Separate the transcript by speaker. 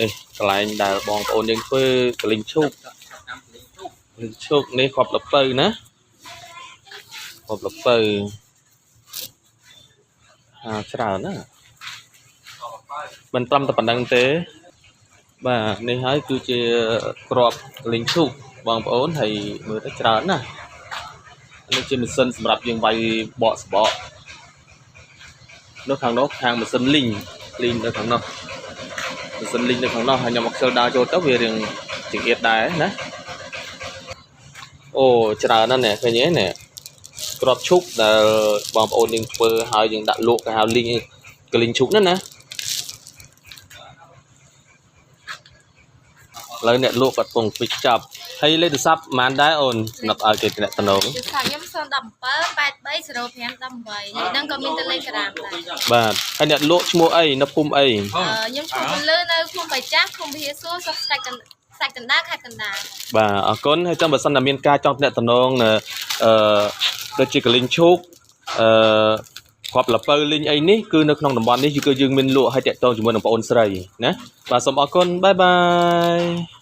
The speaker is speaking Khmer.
Speaker 1: នេះកន្លែងដែលបងប្អូនយើងធ្វើកលិញឈូកឈូកនេះគ្រាប់លពៅណាគ្រាប់លពៅច្រើនណាមិនត្រឹមតែប៉ុណ្្នឹងទេបាទនេះហើយគឺជាគ្រាប់កលិញឈូកបងប្អូនហើយមើលទៅច្រើនណានេះជាម៉ាស៊ីនសម្រាប់យើងវាយបកស្បកនោះខាងនោះខាងម៉ាស៊ីនលីងនៅខាងនោះម៉ាស៊ីនលីងនៅខាងនោះហើយខ្ញុំមកខ្ជិលដើរចូលទៅវារៀងចង្អៀតដែរណាអូច្រើនណាស់នេះឃើញទេនេះគ្រាប់ឈូកដែលបងប្អូនយើងធ្វើហើយយើងដាក់លក់គេហៅលីងកលិញឈូកណាឥឡូវអ្នកលក់គាត់ពងពេចចាប់ហើយលេខទូរស័ព្ទប៉ុន្មានដែរអូនសម្រាប់ឲ្យគេតំណង
Speaker 2: ខ្ញុំ017 830518ហ្នឹងក៏មាន Telegram ដែរ
Speaker 1: បាទហើយអ្នកលក់ឈ្មោះអីនៅភូមិអី
Speaker 2: ខ្ញុំឈ្មោះពលឺនៅភូមិបៃចាស់ភូមិវិហារសួរស្រុកសាច់កណ្ដាលខេត្តកណ្ដាល
Speaker 1: បាទអរគុណហើយចាំបើសិនតែមានការចង់តំណងដូចជាកលិញឈូកគ្រាប់លពៅលីងអីនេះគឺនៅក្នុងតំបន់នេះគឺយើងមានលក់ឲ្យតាក់ទងជាមួយនឹងបងអូនស្រីណាបាទសូមអរគុណបាយបាយ